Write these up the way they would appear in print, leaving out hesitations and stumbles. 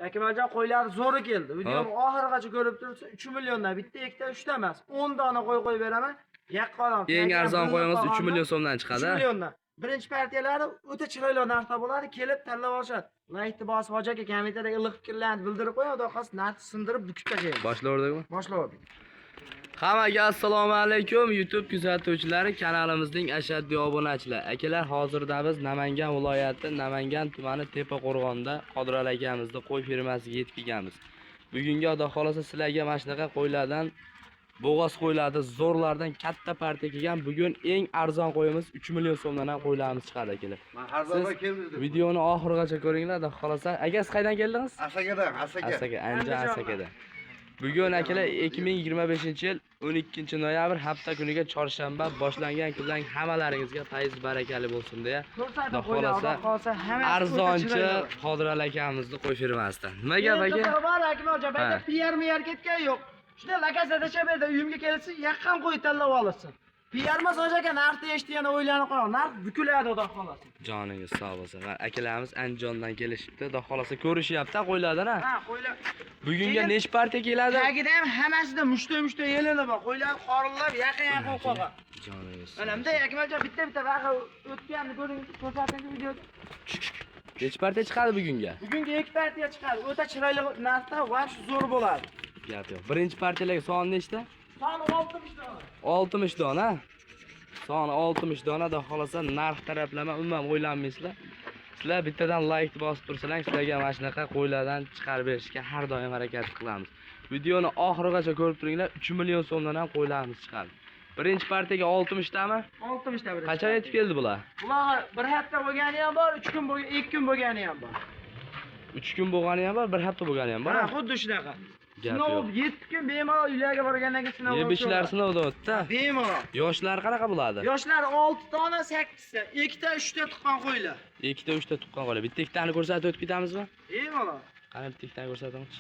Akmaljon qo'ylar zo'ri keldi. Videoni oxirigacha ko'rib tursa 3 milliondan bitta, ikkita, 3 ta emas. 10 dona qo'y beramiz. Yaqqolab. Eng arzon qo'yimiz 3 million so'mdan chiqadi. 3 milliondan. Birinchi partiyalari o'ta chiroyli narxda bo'ladi, kelib tanlab olishadi. Like bosib hoji aka kommentariyada iliq fikrlarni bildirib qo'ying, xudo xohlasa narxni sindirib bukib tashlaymiz. Boshlaverdikmi? Boshladik. Hammaga assalomu alaykum YouTube kuzatuvchilari, kanalimizning ashaddiy obunachilar. Akalar, hozirda biz Namangan viloyati, Namangan tumani Tepaqo'rg'onda Qodirali akamizning qo'y fermasiga yetib kelganmiz. Bugungi xudo xolasa sizlarga mana shunaqa qo'ylardan, bo'g'oz qo'ylardan, zo'rlardan katta partiya kelgan. Bugun eng arzon qo'yimiz 3 million so'mdan ham qo'ylarimiz chiqadi akalar. Arzonga keldik. Videoni oxirigacha ko'ringlar, xudo xolasa. Aka, siz qayerdan keldingiz? Asakadan, Asaka, Andijon Asakadan. Bugun akalar 2025-yil 12-noyabr hafta kuniga chorshanba boshlangan kundan hammalaringizga fayz barakali bo'lsin deya. Xudo xolasa arzonchi Qodirali akamizni qo'y fermasidan. Nima gap aka? Bor Akmaljon, bayda PR ketgan yo'q. Shunda lakasada shaberda uyimga kelsa, yaqin qo'y tanlab olsin. PR hoji aka narxni eshitganda o'ylanib qo'ying. Narx bukiladi xudo xolasa. Joningiz sog' bo'lsin. Akalarimiz Andijondan kelishibdi. Xudo xolasa ko'rishyapti qo'ylardan ha. Ha, qo'ylar. Bugunga nech partiya keladi? Tagida ham hammasida mushta yelini bor. Qo'ylar qorinlab yaqin qo'ygan. Joningiz. Mana bunday Akmaljon bitta vaqa o'tganini ko'rsating videoda. Nech partiya chiqadi bugunga? Bugunga 2 partiya chiqadi. O'ta chiroyli narxda va zo'r bo'ladi. Gap yo'q. Birinchi partiyalarga soni nechta? Soni 60 dona. 60 dona. Soni 60 dona da xolasa narx taraflama umuman o'ylanmaysizlar. Sizlar bittadan like bosib tursalar, sizlarga mana shunaqa qo'ylardan chiqarib berishga har doim harakat qilamiz. Videoni oxirigacha ko'rib turinglar, 3 million so'mdan ham qo'ylarimiz chiqadi. Birinchi partiyaga 60 tami? 60 ta birinchi. Qachon yetib keldi bular? Bular bir hafta bo'lgani ham bor, 3 kun bo'lgan, 2 kun bo'lgani ham bor. 3 kun bo'lgani ham bor, bir hafta bo'lgani ham bor. Ha, xuddi shunaqa. Gap Sinov yo'q. 7 kun bemalol uylarga borgandan keyin sinov. Yebishlar sinovdan o'tdi. Bemalol. Yoshlar qanaqa bo'ladi? Yoshlar 6 dona, 8 ta, 2 ta, 3 ta tuqqan qo'ylar. 2 ta 3 ta tuqqan qo'ylar. Bitta ikkitani ko'rsatib o'tib ketamizmi? Bemalol. Qani bitta ikkitani ko'rsatingchi.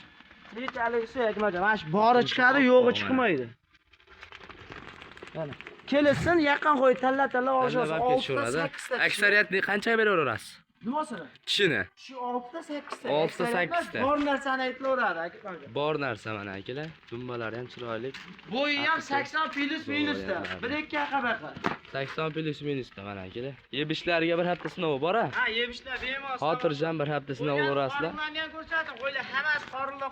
Nechalik Akmaljon, mana shu bori chiqadi, yo'g'i chiqmaydi. Mana. Kelsin, yaqin qo'y tanlab olishasiz. 6 ta, 8 ta. Aksariyat qanchaga beraverasiz? Nimasini? Tishini. Shu 6 ta, 8 ta. 6 ta, 8 ta. Bor narsani aytilaveradi Akmaljon. Bor narsa mana akalar. Dumbalari ham chiroyli. Bo'yi ham 80 plus minusda. 1-2 qabaqa. 80 plus minusda mana akalar. Yebishlariga bir hafta sinovi bor-a? Ha, yebishlar bemalol. Xotirjam bir hafta sinov o'rasizlar. Qorinlarni ham ko'rsating, qo'ylar hammasi qorinlar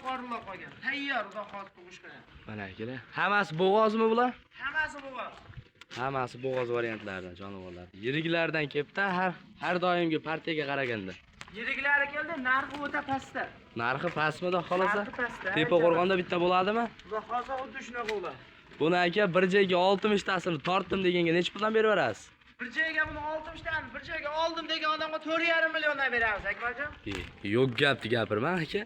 qolgan. Tayyor, xudo xohlasa tug'ishga. Mana akalar. Hammasi bo'g'ozmi bular? Hammasi bo'g'oz. Hammasi bo'g'oz variantlardan, jonivorlar. Yiriklardan kelibdi, har doimgi partiyaga qaraganda. Yiriklari keldi, narxi o'ta pastda. Narxi pastmi-da xolasa? Narxi pastda. Tepaqo'rg'onda bitta bo'ladimi? Xudo xohlasa xuddi shunaqa bo'ladi. Buni aka bir joyga 60 tasini tortdim deganga necha puldan beraverasiz? Bir joyga buni 60 tani, bir joyga oldim degan odamga 4,5 milliondan beramiz, Akmaljon. Yo'q gapni gapirma aka.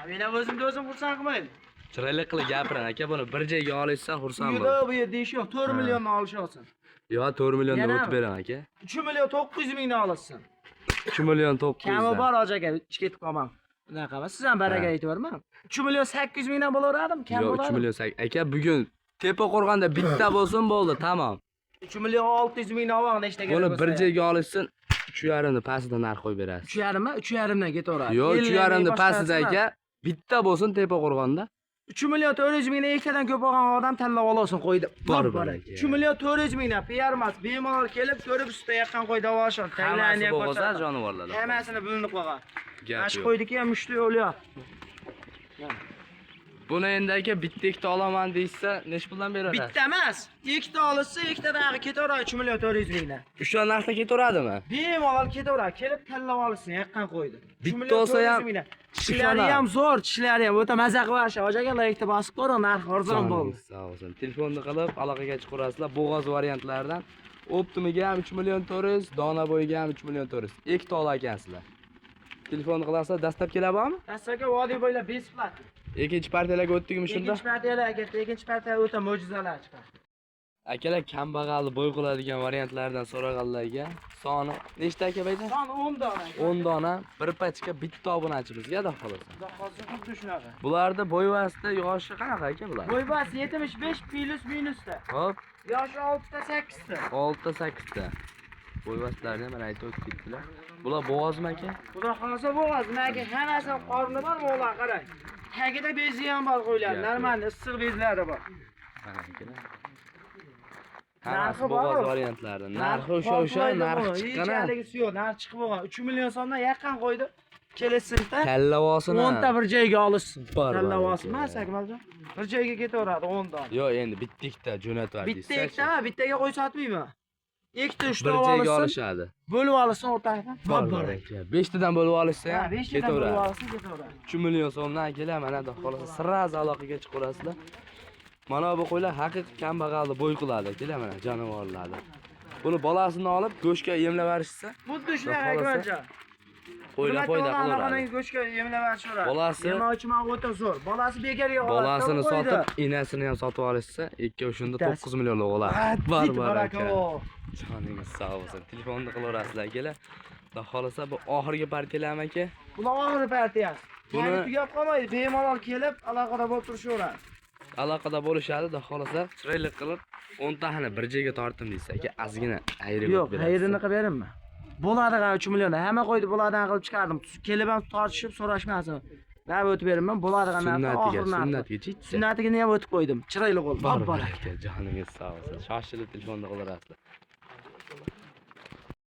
Men ham o'zim xursand qilmayman. Chiroyli qilib gapiring aka, buni bir joyga olishsan xursand Yo'q, bo'laman. bu yerda ish yo'q, 4 milliondan olishasan. Yo'q, 4 milliondan o'tib beraman aka. 3 million 900 mingdan olasan. 3 million 900. Kami bor hoji aka, ketib qolmam. Bunaqa emas, siz ham baraka aytavermang. 3 million 800 mingdan bo'laveradim, kam Yo'q, bo'ladi. 3 million 8. Aka, bugun Tepaqo'rg'onda bitta bo'lsin bo'ldi, tamom. 3 million 600 mingdan olgan nechtaga. Buni bir joyga olishsin, 3,5 ni pastida narx qo'yib berasiz. 3,5 mi? 3,5 dan ketaveradi. Yo'q, 3,5 ni pastida aka, bitta bo'lsin Tepaqo'rg'onda. 3 million 400 mingdan ikkitadan ko'p olgan odam tanlab olsin qo'ydi. Bor. 3 million 400 mingdan PR emas, bemalol kelib ko'rib ustida yaqin qo'yda olishadi. Hammasi bo'g'oz jonivorlar. Hammasini bilinib qolgan. Gap Mana shu yo'q. qo'ydiki ham mushti o'lyapti. Buni endi aka bitta ikkita olaman deysa, nech puldan berasiz? Bitta emas, ikkita olsa, ikkitadan ketaveradi 3 million 400 mingdan. O'sha narxda ketaveradimi? Bemalol ketaveradi, kelib tanlab olsin, yaqin qo'ydi. Bitta olsa ham tishlari ham zo'r, tishlari ham o'ta maza qilishadi. Hoji aka like bosib ko'ring, narx arzon bo'ldi. Sog' olsin. Telefonni qilib aloqaga chiqarasizlar. Bo'g'oz variantlaridan Optimiga ham 3 million 400, dona bo'yiga ham 3 million 400. Ikkita ola ekansizlar. Telefonni qilasizlar, dastlab kelabami? Dastlabki vodiy bo'ylab besplat. Ikkinchi partiyalarga o'tdikmi shunda? Ikkinchi partiya o'ta mo'jizalar chiqadi. Akalar kambag'alni bo'y qiladigan variantlardan so'raganlarga soni nechta aka bayda? Son 10 dona. 10 dona, bir pachka bitta obunachimizga da xolos. Xudo xohlasa xuddi shunaqa. Bularda bo'y vasita yoshi qanaqa aka bular? Bo'y bas 75 plus minusda. Hop, Yoshi 6 ta 8 ta. 6 ta 8 ta. Bo'y vasitlarini mana aytib o'tib ketdilar. Bular bo'g'ozmi aka? Xudo xolasa bo'g'az. Menga hammasi qorni bor, o'g'lan qarang. Tagida bezi ham bor qo'ylar. Normal issiq bezlari bor. Mana akalar. Narxi Hammasi bor. bo'g'oz variantlari. Narxi o'sha, narxi chiqqan. Hechligisi yo'q, narx chiqib bo'lgan. 3 million so'mdan yaqin qo'ydi. Kelishsinda Kallavosini 10 ta bir joyga olishsin. Bor, Kallavos bor, emas, Akmaljon. Bir joyga ketaveradi 10 ta. yo'q, endi bitta ikkita jo'natib Bitta ikkitami? Bittaga qo'y sotmayman. Ikkita, uchta bir joyga olishsin. olishadi. Bo'lib olishsin o'rtadan. Bor aka. 5 tadan bo'lib olishsa Ha, ham 5 tadan bo'lib ketaveradi. olishsin, ketaveradi. 3 million so'mdan akalar mana da xolasa sirraz aloqaga chiqarasizlar. Mana bu qo'ylar haqiqiy kambag'alni bo'y qiladi, akalar mana jonivorlarni. Buni bolasini olib go'shtga yemlab berishsa, Xuddi shunaqa Akmaljon. qo'ylar foyda Anaqa qilaveradi. go'shtga yemlab berishadi. Bolasi- yemoqchi man o'ta zo'r. Bolasi bekorga qoladi. Bolasini sotib, enasini ham sotib olishsa, ikkovi shunda 9 millionlik bo'ladi. Bor aka. Joningiz sog' bo'lsin. Telefonni qilaverasizlar akalar. Xudo xolasa bu oxirgi partiyalarmi aka? Bular oxirgi partiyasi. Buni- Buni tugab qolmaydi, bemalol kelib aloqada bo'lib turishaveradi. Aloqada bo'lishadi, xudo xolasa chiroyli qilib 10 tani bir joyga tortdim deysiz aka, ozgina ayrib Yo'q, xayrini qilib beraman. Bo'ladigan 3 milliondan hamma qo'ydi, bo'ladigan qilib chiqardim. Kelib ham tortishib so'rashmasin. Nima o'tib beraman, bo'ladigan narsa Sunnatiga, oxirgi narsa. sunnatiga chitsa. Sunnatiga ham o'tib qo'ydim. Chiroyli bo'ldi. Bor aka, joningiz sog' bo'lsin. Shoshilib telefonni qilaverasizlar.